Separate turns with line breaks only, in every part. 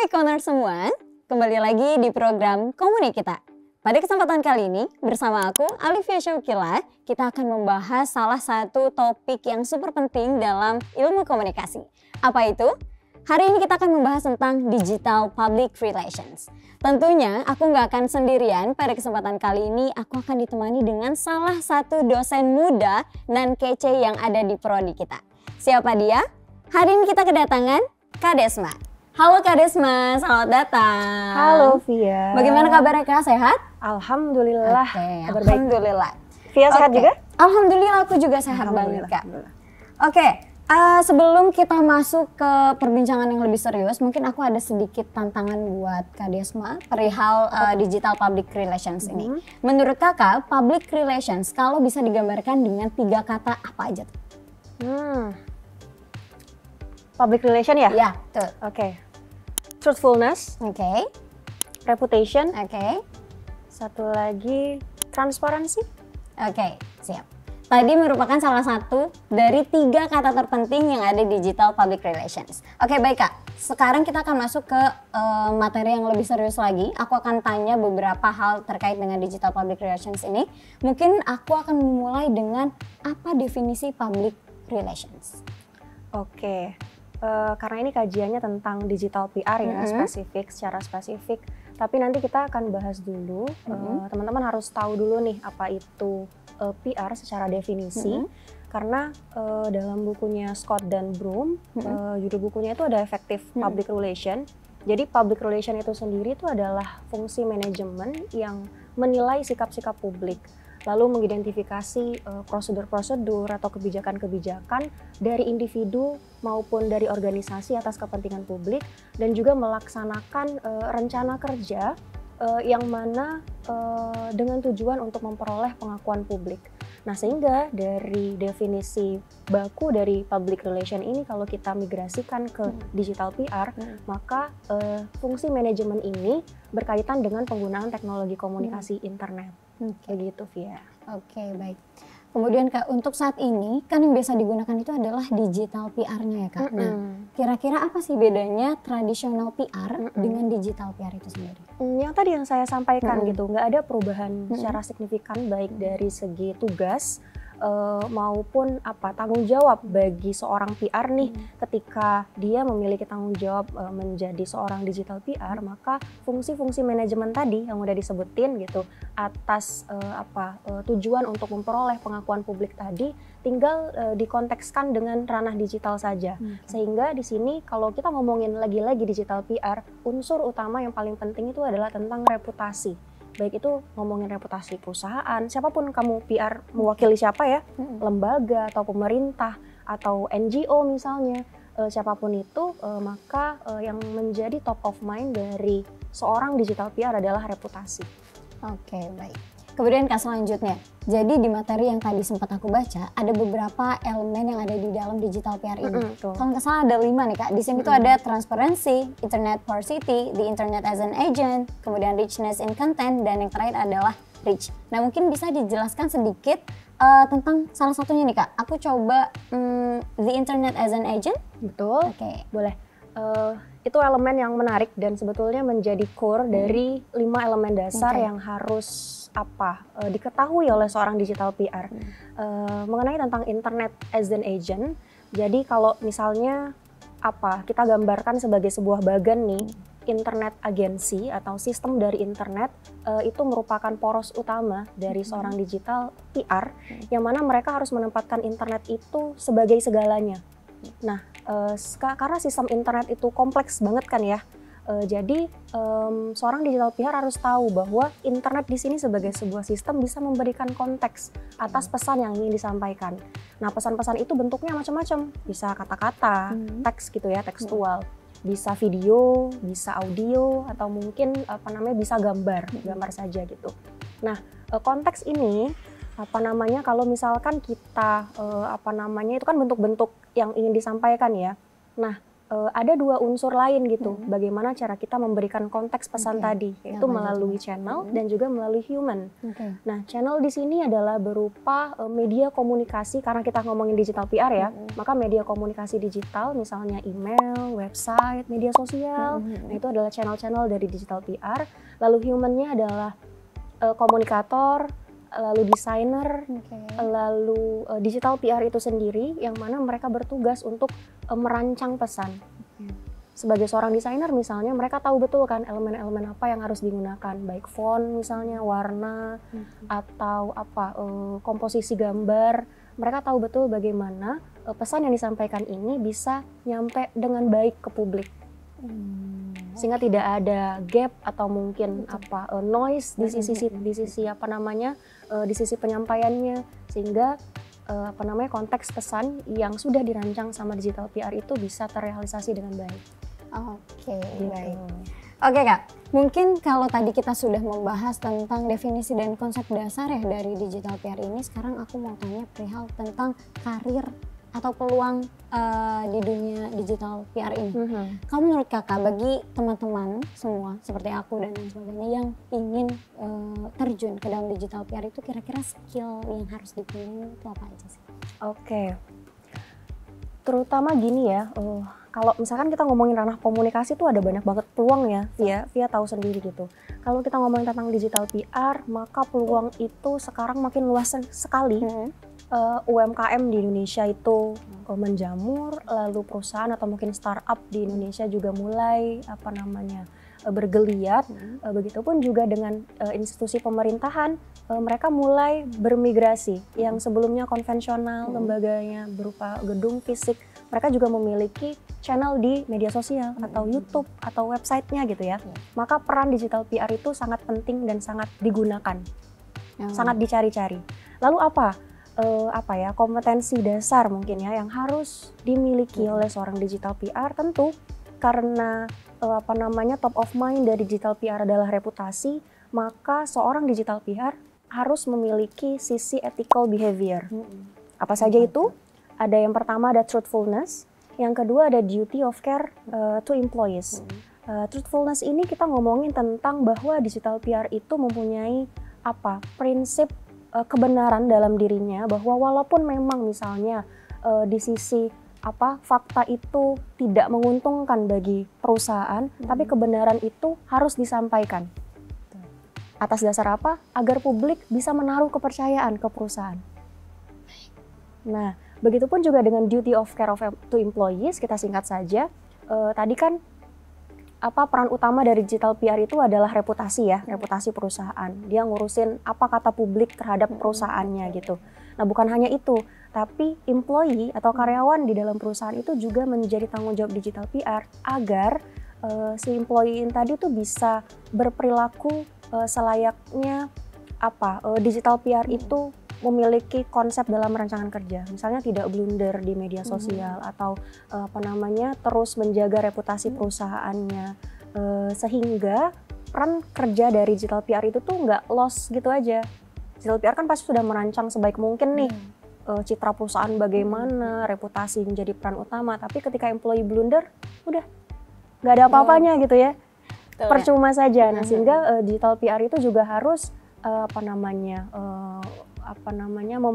Komunikoniker semua, kembali lagi di program Komuni Kita. Pada kesempatan kali ini, bersama aku, Alivia Syaukila, kita akan membahas salah satu topik yang super penting dalam ilmu komunikasi. Apa itu? Hari ini kita akan membahas tentang Digital Public Relations. Tentunya aku nggak akan sendirian, pada kesempatan kali ini aku akan ditemani dengan salah satu dosen muda dan kece yang ada di prodi kita. Siapa dia? Hari ini kita kedatangan Kak Desma. Halo Kak Desma, selamat datang.
Halo Via.
Bagaimana kabarnya Kak, sehat?
Alhamdulillah.
Kabar alhamdulillah.
Via sehat juga?
Alhamdulillah aku juga sehat banget Kak. Sebelum kita masuk ke perbincangan yang lebih serius, mungkin aku ada sedikit tantangan buat Kak Desma perihal digital public relations ini. Menurut Kakak, public relations kalau bisa digambarkan dengan 3 kata apa aja tuh?
Public relation ya?
Ya, tuh.
Oke. Truthfulness.
Oke.
Reputation.
Oke.
Satu lagi transparansi.
Oke, siap. Tadi merupakan salah satu dari 3 kata terpenting yang ada di digital public relations. Oke, baik Kak. Sekarang kita akan masuk ke materi yang lebih serius lagi. Aku akan tanya beberapa hal terkait dengan digital public relations ini. Mungkin aku akan memulai dengan apa definisi public relations?
Oke. Karena ini kajiannya tentang digital PR ya, secara spesifik. Tapi nanti kita akan bahas dulu, teman-teman harus tahu dulu nih apa itu PR secara definisi. Karena dalam bukunya Scott dan Broom, judul bukunya itu ada Effective Public Relation. Jadi public relation itu sendiri itu adalah fungsi manajemen yang menilai sikap-sikap publik, lalu mengidentifikasi prosedur-prosedur atau kebijakan-kebijakan dari individu maupun dari organisasi atas kepentingan publik, dan juga melaksanakan rencana kerja yang mana dengan tujuan untuk memperoleh pengakuan publik. Nah, sehingga dari definisi baku dari public relation ini kalau kita migrasikan ke digital PR, maka fungsi manajemen ini berkaitan dengan penggunaan teknologi komunikasi internet. Begitu, Via.
Oke, baik. Kemudian Kak, untuk saat ini kan yang biasa digunakan itu adalah digital PR-nya ya Kak. Nah, kira-kira apa sih bedanya tradisional PR dengan digital PR itu sendiri?
Yang tadi yang saya sampaikan gitu, nggak ada perubahan secara signifikan baik dari segi tugas maupun tanggung jawab bagi seorang PR nih. Ketika dia memiliki tanggung jawab menjadi seorang digital PR, maka fungsi-fungsi manajemen tadi yang udah disebutin gitu atas tujuan untuk memperoleh pengakuan publik tadi tinggal dikontekskan dengan ranah digital saja. Sehingga di sini kalau kita ngomongin lagi-lagi digital PR, unsur utama yang paling penting itu adalah tentang reputasi. Baik itu ngomongin reputasi perusahaan, siapapun kamu PR mewakili siapa ya, lembaga atau pemerintah atau NGO misalnya, siapapun itu, maka yang menjadi top of mind dari seorang digital PR adalah reputasi.
Oke, baik. Kemudian Kak, selanjutnya, jadi di materi yang tadi sempat aku baca, ada beberapa elemen yang ada di dalam digital PR ini. Kalau nggak salah ada 5 nih Kak. Di sini tuh ada transparency, internet porosity, the internet as an agent, kemudian richness in content, dan yang terakhir adalah reach. Nah, mungkin bisa dijelaskan sedikit tentang salah satunya nih Kak. Aku coba the internet as an agent.
Betul.
Oke.
Boleh. Itu elemen yang menarik dan sebetulnya menjadi core dari 5 elemen dasar yang harus diketahui oleh seorang digital PR. Mengenai tentang internet as an agent, jadi kalau misalnya kita gambarkan sebagai sebuah bagan nih, internet agensi atau sistem dari internet itu merupakan poros utama dari seorang digital PR, yang mana mereka harus menempatkan internet itu sebagai segalanya. Nah, karena sistem internet itu kompleks banget kan ya, jadi seorang digital PR harus tahu bahwa internet di sini sebagai sebuah sistem bisa memberikan konteks atas pesan yang ingin disampaikan. Nah, pesan-pesan itu bentuknya macam-macam, bisa kata-kata, teks gitu ya, tekstual, bisa video, bisa audio, atau mungkin bisa gambar saja gitu. Nah, konteks ini kalau misalkan kita itu kan bentuk-bentuk yang ingin disampaikan ya. Nah, ada dua unsur lain gitu, bagaimana cara kita memberikan konteks pesan tadi, yaitu melalui channel dan juga melalui human. Nah, channel di sini adalah berupa media komunikasi, karena kita ngomongin digital PR ya, maka media komunikasi digital, misalnya email, website, media sosial, nah itu adalah channel-channel dari digital PR. Lalu human-nya adalah komunikator, lalu desainer, lalu digital PR itu sendiri, yang mana mereka bertugas untuk merancang pesan. Sebagai seorang desainer misalnya, mereka tahu betul kan elemen-elemen apa yang harus digunakan, baik font misalnya, warna, atau apa komposisi gambar. Mereka tahu betul bagaimana pesan yang disampaikan ini bisa nyampe dengan baik ke publik. Sehingga tidak ada gap atau mungkin noise di sisi apa namanya di sisi penyampaiannya, sehingga konteks pesan yang sudah dirancang sama digital PR itu bisa terrealisasi dengan baik.
Baik. Oke Kak, mungkin kalau tadi kita sudah membahas tentang definisi dan konsep dasar ya dari digital PR ini, sekarang aku mau tanya perihal tentang karir atau peluang di dunia digital PR ini. Kamu menurut Kakak, bagi teman-teman semua seperti aku dan lain sebagainya yang ingin terjun ke dalam digital PR itu, kira-kira skill yang harus dipilih itu apa aja sih?
Terutama gini ya, kalau misalkan kita ngomongin ranah komunikasi tuh ada banyak banget peluang ya, Via tahu sendiri gitu. Kalau kita ngomongin tentang digital PR, maka peluang itu sekarang makin luas sekali. UMKM di Indonesia itu menjamur, lalu perusahaan atau mungkin startup di Indonesia juga mulai bergeliat. Begitupun juga dengan institusi pemerintahan, mereka mulai bermigrasi yang sebelumnya konvensional, lembaganya berupa gedung fisik, mereka juga memiliki channel di media sosial atau YouTube atau websitenya gitu ya. Maka peran digital PR itu sangat penting dan sangat digunakan, sangat dicari-cari. Lalu kompetensi dasar mungkin ya yang harus dimiliki oleh seorang digital PR, tentu karena top of mind dari digital PR adalah reputasi, maka seorang digital PR harus memiliki sisi ethical behavior. Apa saja itu? Ada yang pertama ada truthfulness, yang kedua ada duty of care to employees. Truthfulness ini kita ngomongin tentang bahwa digital PR itu mempunyai prinsip kebenaran dalam dirinya, bahwa walaupun memang misalnya di sisi fakta itu tidak menguntungkan bagi perusahaan, tapi kebenaran itu harus disampaikan. Atas dasar apa? Agar publik bisa menaruh kepercayaan ke perusahaan. Nah, begitupun juga dengan duty of care to employees, kita singkat saja. Tadi kan peran utama dari digital PR itu adalah reputasi ya, reputasi perusahaan. Dia ngurusin apa kata publik terhadap perusahaannya gitu. Nah, bukan hanya itu, tapi employee atau karyawan di dalam perusahaan itu juga menjadi tanggung jawab digital PR agar si employee tadi tuh bisa berperilaku selayaknya digital PR itu memiliki konsep dalam rancangan kerja, misalnya tidak blunder di media sosial atau terus menjaga reputasi perusahaannya, sehingga peran kerja dari digital PR itu tuh nggak loss gitu aja. Digital PR kan pasti sudah merancang sebaik mungkin nih citra perusahaan bagaimana, reputasi menjadi peran utama, tapi ketika employee blunder, udah nggak ada apa-apanya gitu ya, percuma saja. Nah, sehingga digital PR itu juga harus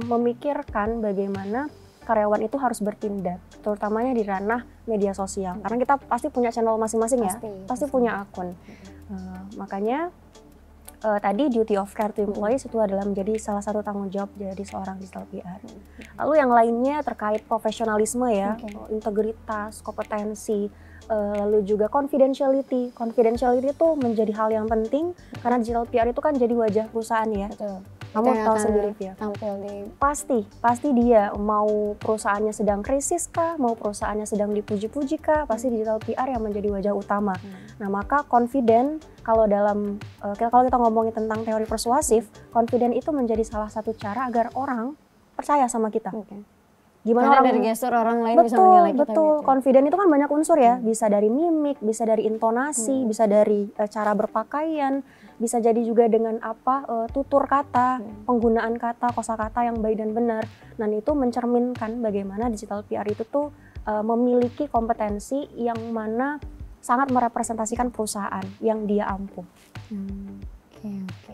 memikirkan bagaimana karyawan itu harus bertindak, terutamanya di ranah media sosial. Karena kita pasti punya channel masing-masing ya, pasti punya akun. Makanya tadi duty of care to employees itu adalah menjadi salah satu tanggung jawab dari seorang digital PR. Lalu yang lainnya terkait profesionalisme ya, integritas, kompetensi, lalu juga confidentiality. Confidentiality itu menjadi hal yang penting karena digital PR itu kan jadi wajah perusahaan ya. Kamu tahu sendiri ya. Pasti dia mau perusahaannya sedang krisis kah, mau perusahaannya sedang dipuji-puji kah, pasti digital PR yang menjadi wajah utama. Nah, maka confident kalau kita ngomongin tentang teori persuasif, confident itu menjadi salah satu cara agar orang percaya sama kita. Gimana
karena dari gestur orang lain bisa menilai kita.
Betul, confident itu kan banyak unsur ya, bisa dari mimik, bisa dari intonasi, bisa dari cara berpakaian, bisa jadi juga dengan tutur kata, penggunaan kata, kosakata yang baik dan benar. Dan itu mencerminkan bagaimana digital PR itu tuh memiliki kompetensi yang mana sangat merepresentasikan perusahaan yang dia ampuh.
Oke.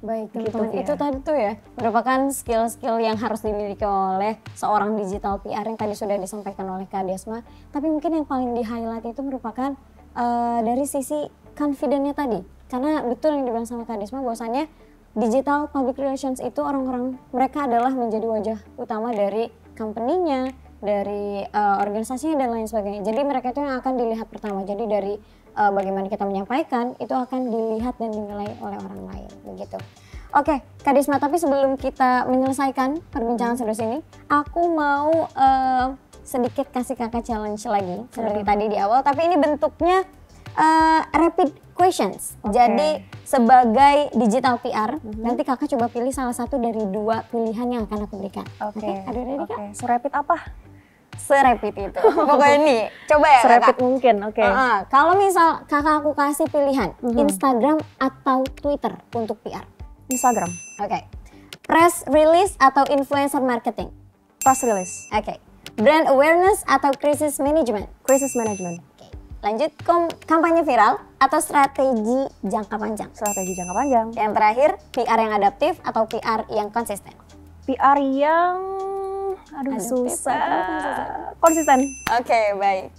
Baik
Gitu,
teman-teman,
Via.
itu tadi tuh ya merupakan skill-skill yang harus dimiliki oleh seorang digital PR yang tadi sudah disampaikan oleh Kak Desma. Tapi mungkin yang paling di-highlight itu merupakan dari sisi confident-nya tadi. Karena betul yang dibilang sama Kak Desma bahwasannya digital public relations itu orang-orang mereka adalah menjadi wajah utama dari company-nya, dari organisasinya dan lain sebagainya. Jadi mereka itu yang akan dilihat pertama. Jadi dari bagaimana kita menyampaikan itu akan dilihat dan dinilai oleh orang lain begitu. Oke, Kak Desma, tapi sebelum kita menyelesaikan perbincangan sampai sini, aku mau sedikit kasih Kakak challenge lagi seperti tadi di awal, tapi ini bentuknya rapid questions. Jadi sebagai digital PR, nanti Kakak coba pilih salah satu dari 2 pilihan yang akan aku berikan. Oke, ada ready Kak?
Serapid apa?
Serapid itu. Pokoknya nih, coba ya
Serapid
Kakak.
mungkin,
Kalau misal Kakak aku kasih pilihan, Instagram atau Twitter untuk PR?
Instagram.
Oke. Press release atau influencer marketing?
Press release.
Oke. Brand awareness atau crisis management?
Crisis management.
Oke. Lanjut, kampanye viral atau strategi jangka panjang?
Strategi jangka panjang.
Yang terakhir, PR yang adaptif atau PR yang konsisten?
PR yang
Adaptif
susah.
atau
Konsisten.
Oke, baik.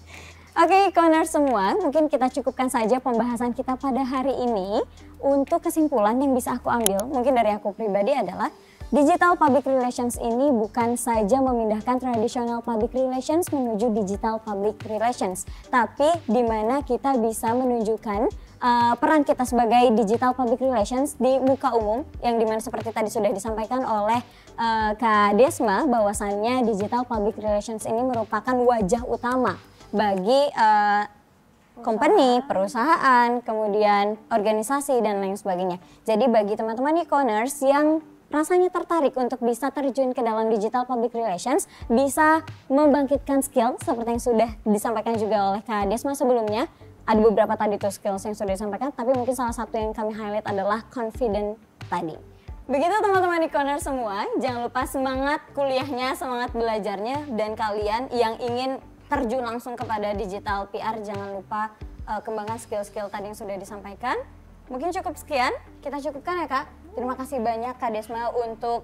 Oke, Ikoners semua, mungkin kita cukupkan saja pembahasan kita pada hari ini. Untuk kesimpulan yang bisa aku ambil, mungkin dari aku pribadi adalah digital public relations ini bukan saja memindahkan traditional public relations menuju digital public relations, tapi di mana kita bisa menunjukkan peran kita sebagai digital public relations di muka umum, yang dimana seperti tadi sudah disampaikan oleh Kak Desma bahwasannya digital public relations ini merupakan wajah utama bagi company, perusahaan, kemudian organisasi dan lain sebagainya. Jadi bagi teman-teman e-commerce yang rasanya tertarik untuk bisa terjun ke dalam digital public relations, bisa membangkitkan skill seperti yang sudah disampaikan juga oleh Kak Desma sebelumnya. Ada beberapa tadi tuh skills yang sudah disampaikan, tapi mungkin salah satu yang kami highlight adalah confident tadi. Begitu teman-teman e-commerce semua, jangan lupa semangat kuliahnya, semangat belajarnya, dan kalian yang ingin terjun langsung kepada digital PR, jangan lupa kembangkan skill-skill tadi yang sudah disampaikan. Mungkin cukup sekian, kita cukupkan ya Kak. Terima kasih banyak Kak Desma untuk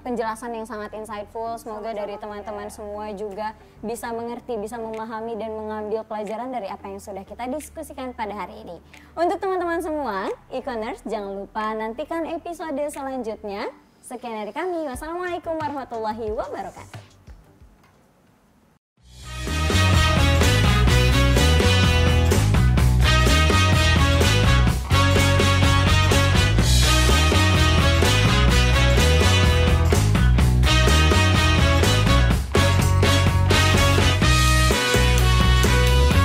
penjelasan yang sangat insightful. Semoga dari teman-teman semua juga bisa mengerti, bisa memahami dan mengambil pelajaran dari apa yang sudah kita diskusikan pada hari ini. Untuk teman-teman semua, e-commerce jangan lupa nantikan episode selanjutnya. Sekian dari kami, wassalamualaikum warahmatullahi wabarakatuh.